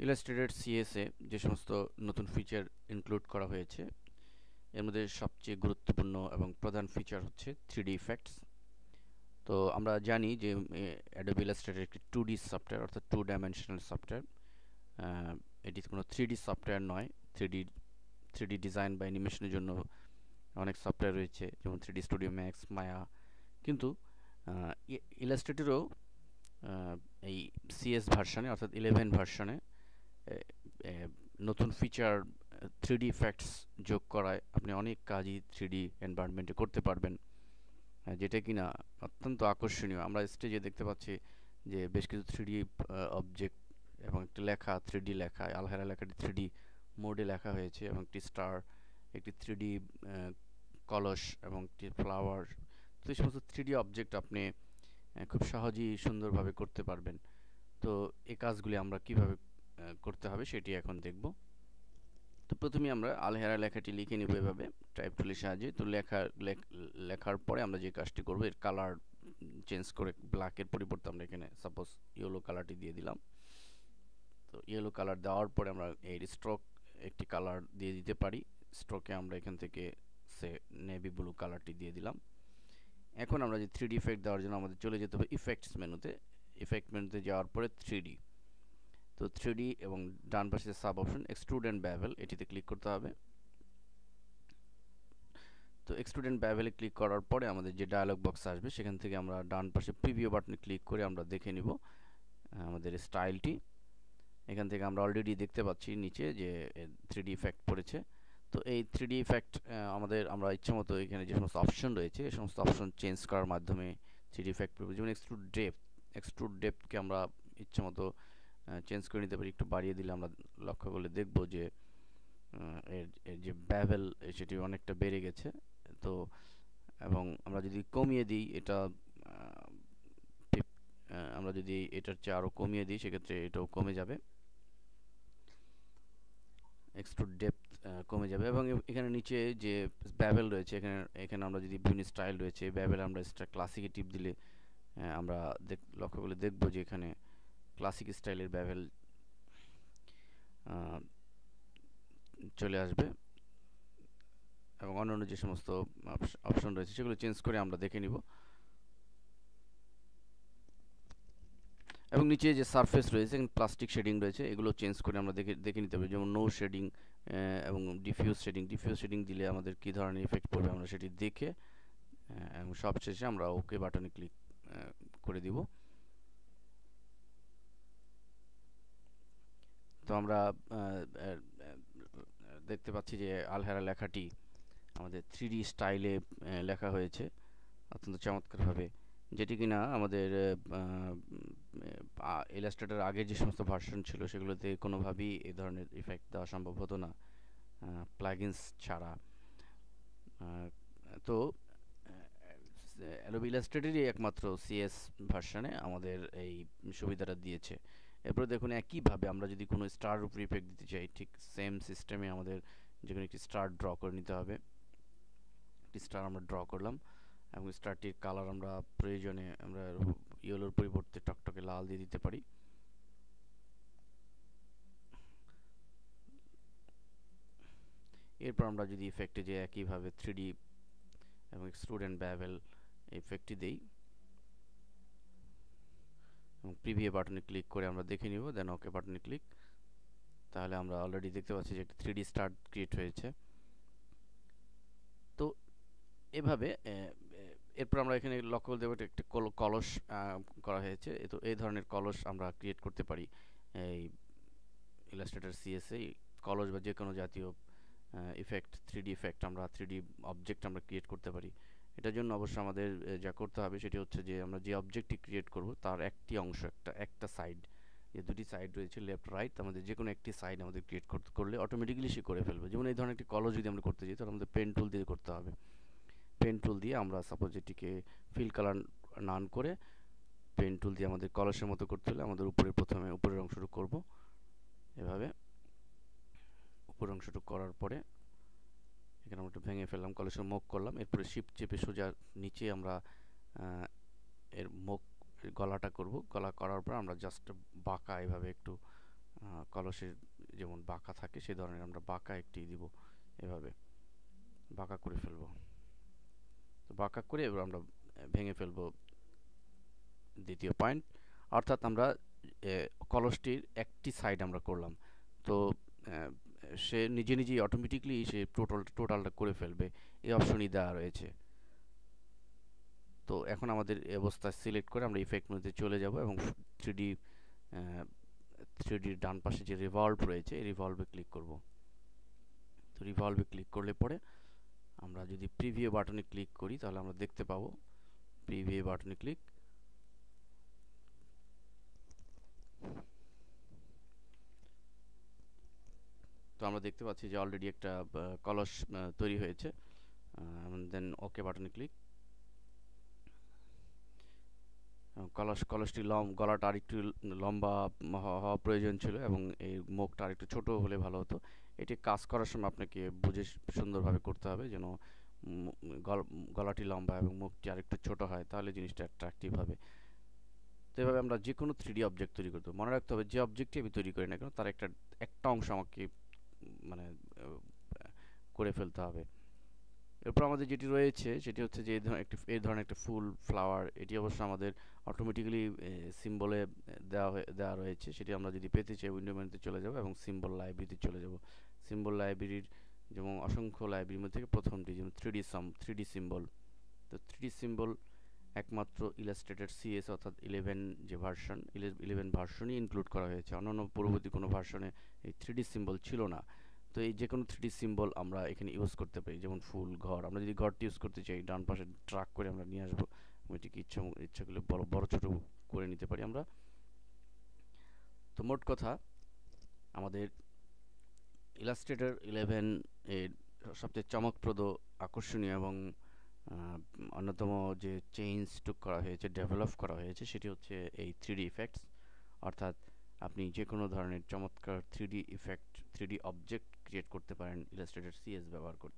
Illustrator CSA যে সমস্ত নতুন ফিচার ইনক্লুড করা হয়েছে এর মধ্যে সবচেয়ে গুরুত্বপূর্ণ এবং প্রধান ফিচার হচ্ছে 3D ইফেক্টস। তো আমরা জানি যে অ্যাডোবি ইলাস্ট্রেটর একটি 2D সফটওয়্যার, অর্থাৎ 2 ডাইমেনশনাল সফটওয়্যার। এটি কোনো 3D সফটওয়্যার নয়। 3D 3D ডিজাইন বা অ্যানিমেশনের জন্য অনেক সফটওয়্যার রয়েছে, যেমন 3D স্টুডিও ম্যাক্স, মায়া। কিন্তু ইলাস্ট্রেটরও এই সিএস ভার্সানে, অর্থাৎ 11 ভার্সানে নতুন ফিচার 3D ইফেক্টস যোগ করায় আপনি অনেক কাজই 3D এনভায়রনমেন্টে করতে পারবেন, যেটা কিনা অত্যন্ত আকর্ষণীয়। আমরা স্টেজে দেখতে পাচ্ছি যে বেশ কিছু 3D অবজেক্ট এবং একটি লেখা 3D লেখা, আলহেরা লেখাটি 3D মোডে লেখা হয়েছে, এবং একটি স্টার, একটি 3D কলস এবং একটি ফ্লাওয়ার। তো এই সমস্ত 3D অবজেক্ট আপনি খুব সহজেই সুন্দরভাবে করতে পারবেন। তো এই কাজগুলি আমরা কিভাবে করতে হবে সেটি এখন দেখব। তো প্রথমে আমরা আলহেরা লেখাটি লিখে নিব এভাবে টাইপ টুলের সাহায্যে। তো লেখার পরে আমরা যে কাজটি করব, এর কালার চেঞ্জ করে ব্ল্যাকের পরিবর্তে আমরা এখানে সাপোজ ইয়েলো কালারটি দিয়ে দিলাম। তো ইয়েলো কালার দেওয়ার পরে আমরা এর স্ট্রোক একটি কালার দিয়ে দিতে পারি। স্ট্রোকে আমরা এখান থেকে সে নেভি ব্লু কালারটি দিয়ে দিলাম। এখন আমরা যে 3D ইফেক্ট দেওয়ার জন্য আমাদের চলে যেতে হবে ইফেক্টস মেনুতে। ইফেক্ট মেনুতে যাওয়ার পরে 3D। তো 3D এবং ডান পাশে সাব অপশন এক্সট্রুড অ্যান্ড ব্যাভেল, এটিতে ক্লিক করতে হবে। তো এক্সট্রুড অ্যান্ড ব্যাভেলে ক্লিক করার পরে আমাদের যে ডায়লগ বক্স আসবে সেখান থেকে আমরা ডান পাশে প্রিভিউ বাটনে ক্লিক করে আমরা দেখে নিব আমাদের স্টাইলটি। এখান থেকে আমরা অলরেডি দেখতে পাচ্ছি নিচে যে 3D ইফেক্ট পড়েছে। তো এই 3D ইফেক্ট আমরা ইচ্ছামতো এখানে যে সমস্ত অপশন রয়েছে এই সমস্ত অপশন চেঞ্জ করার মাধ্যমে 3D ইফেক্ট পড়বে। যেমন এক্সট্রুড ডেপথকে আমরা ইচ্ছামতো চেঞ্জ করে নিতে পারি। একটু বাড়িয়ে দিলে আমরা লক্ষ্য করলে দেখব যে এর যে ব্যাভেল সেটি অনেকটা বেড়ে গেছে। তো এবং আমরা যদি কমিয়ে দিই এটা, আমরা যদি এটার চেয়ে আরও কমিয়ে দিই সেক্ষেত্রে এটাও কমে যাবে, এক্সট্রুড ডেপথ কমে যাবে। এবং এখানে নিচে যে ব্যাভেল রয়েছে, এখানে এখানে আমরা যদি বিভিন্ন স্টাইল রয়েছে, ব্যাভেল আমরা ক্লাসিকে টিপ দিলে আমরা লক্ষ্য করলে দেখব যে এখানে ক্লাসিক স্টাইলের ব্যাভেল চলে আসবে, এবং অন্যান্য যে সমস্ত অপশন রয়েছে সেগুলো চেঞ্জ করে আমরা দেখে নিব। এবং নিচে যে সারফেস রয়েছে, প্লাস্টিক শেডিং রয়েছে, এগুলো চেঞ্জ করে আমরা দেখে নিতে হবে। যেমন নো শেডিং এবং ডিফিউজ শেডিং দিলে আমাদের কী ধরনের ইফেক্ট পড়বে আমরা সেটি দেখে এবং সবশেষে আমরা ওকে বাটনে ক্লিক করে দিব। তো আমরা দেখতে পাচ্ছি যে আলহেরা লেখাটি আমাদের 3D স্টাইলে লেখা হয়েছে অত্যন্ত চমৎকারভাবে, যেটি কিনা আমাদের ইলাস্ট্রেটর আগের যে সমস্ত ভার্সন ছিল সেগুলোতে কোনোভাবেই এই ধরনের ইফেক্ট দেওয়া সম্ভব হতো না প্লাগইনস ছাড়া। তো অ্যাডোবি ইলাস্ট্রেটরই একমাত্র সিএস ভার্সনে আমাদের এই সুবিধাটা দিয়েছে। এরপরে দেখুন একইভাবে আমরা যদি কোনো স্টার উপর ইফেক্ট দিতে চাই, ঠিক সেম সিস্টেমে আমাদের যে কোনো একটি স্টার ড্র করে নিতে হবে। একটি স্টার আমরা ড্র করলাম এবং স্টারটির কালার আমরা প্রয়োজনে আমরা ইয়েলোর পরিবর্তে টকটকে লাল দিয়ে দিতে পারি। এরপর আমরা যদি ইফেক্টে যে একইভাবে 3D এবং এক্সট্রুড অ্যান্ড ব্যাভেল ইফেক্টটি দেই এবং প্রিভিউ বাটনে ক্লিক করে আমরা দেখে নিব, দেন ওকে বাটনে ক্লিক, তাহলে আমরা অলরেডি দেখতে পাচ্ছি যে একটা 3D স্টার ক্রিয়েট হয়েছে। তো এভাবে এরপর আমরা এখানে লক্ষ্য করতে পারি একটি কলস করা হয়েছে। তো এই ধরনের কলস আমরা ক্রিয়েট করতে পারি এই ইলাস্ট্রেটর সিএসএ। কলস বা যে কোনো জাতীয় ইফেক্ট 3D ইফেক্ট আমরা 3D অবজেক্ট আমরা ক্রিয়েট করতে পারি। এটার জন্য অবশ্য আমাদের যা করতে হবে সেটি হচ্ছে যে আমরা যে অবজেক্টটি ক্রিয়েট করব তার একটি অংশ, একটা সাইড, যে দুটি সাইড রয়েছে লেফট রাইট, আমাদের যে কোনো একটি সাইড আমাদের ক্রিয়েট করলে অটোমেটিক্যালি সে করে ফেলবে। যেমন এই ধরনের একটি কলস যদি আমরা করতে চাই তাহলে আমাদের পেন টুল দিয়ে করতে হবে। পেন টুল দিয়ে আমরা সাপোজ এটিকে ফিল কালার নান করে পেন টুল দিয়ে আমাদের কলসের মতো করতে হলে আমাদের প্রথমে উপরের অংশটুকু করব। এভাবে উপরের অংশটুকু করার পরে এখানে আমরা একটু ভেঙে ফেললাম, কলসের মুখ করলাম। এরপরে শিফট চেপে সোজা নিচে আমরা এর মুখ গলাটা করব। গলা করার পর আমরা জাস্ট বাঁকা এভাবে একটু কলসের যেমন বাঁকা থাকে সেই ধরনের আমরা বাঁকা একটি দিব, এভাবে বাঁকা করে ফেলবো। তো বাঁকা করে এবার আমরা ভেঙে ফেলবো দ্বিতীয় পয়েন্ট, অর্থাৎ আমরা কলসটির একটি সাইড আমরা করলাম। তো আহ, সে নিজে নিজেই অটোমেটিকলি সে টোটালটা করে ফেলবে, এই অপশনই দেওয়া রয়েছে। তো এখন আমাদের এই অবস্থা সিলেক্ট করে আমরা ইফেক্ট মধ্যে চলে যাব এবং থ্রিডি থ্রিডির ডান পাশে যে রিভলভ রয়েছে এই রিভলভে ক্লিক করব। তো রিভলভে ক্লিক করলে পরে আমরা যদি প্রিভিউ বাটনে ক্লিক করি তাহলে আমরা দেখতে পাবো, প্রিভিউ বাটনে ক্লিক, তো আমরা দেখতে পাচ্ছি যে অলরেডি একটা কলস তৈরি হয়েছে। দেন ওকে বাটনে ক্লিক। কলসটি গলাটা আরেকটু লম্বা হওয়া প্রয়োজন ছিল এবং এই মুখটা আরেকটু ছোট হলে ভালো হতো। এটি কাজ করার সময় আপনাকে বুঝে সুন্দরভাবে করতে হবে যেন গলাটি লম্বা এবং মুখটি আরেকটু ছোট হয়, তাহলে জিনিসটা অ্যাট্রাকটিভ হবে। তো এভাবে আমরা যে কোনো 3D অবজেক্ট তৈরি করতে হবে। মনে রাখতে হবে যে অবজেক্টটি আমি তৈরি করি না কেন তার একটা অংশ আমাকে মানে করে ফেলতে হবে। এরপর আমাদের যেটি রয়েছে সেটি হচ্ছে যে এই ধরনের একটা ফুল ফ্লাওয়ার, এটি অবশ্য আমাদের অটোমেটিক্যালি সিম্বলে দেওয়া রয়েছে। সেটি আমরা যদি পেতে চাই উইন্ডো মেনুতে চলে যাব এবং সিম্বল লাইব্রেরিতে চলে যাব। সিম্বল লাইব্রেরির যেমন অসংখ্য লাইব্রেরির মধ্যে থেকে প্রথমটি যেমন থ্রি ডি সিম্বল। তো থ্রি ডি সিম্বল একমাত্র ইলাস্ট্রেটেড সিএস অর্থাৎ 11 যে ভার্সন 11 ভার্সনই ইনক্লুড করা হয়েছে, অন্যান্য পূর্ববর্তী কোনো ভার্সনে এই থ্রি ডি সিম্বল ছিল না। তো এই যে কোনো 3D সিম্বল আমরা এখানে ইউজ করতে পারি, যেমন ফুল, ঘর। আমরা যদি ঘরটি ইউজ করতে চাই ডান পাশে ট্র্যাক করে আমরা নিয়ে আসবো, এটিকে ইচ্ছা করলে বড় বড় ছোট করে নিতে পারি আমরা। তো মোট কথা আমাদের ইলাস্ট্রেটর 11 এর সবচেয়ে চমকপ্রদ, আকর্ষণীয় এবং অন্যতম যে চেঞ্জটুক করা হয়েছে, ডেভেলপ করা হয়েছে সেটি হচ্ছে এই 3D ইফেক্টস। অর্থাৎ আপনি যে কোনো ধরনের চমৎকার 3D effect, 3D object create করতে পারেন ইলাস্ট্রেটর সিএস ব্যবহার করে।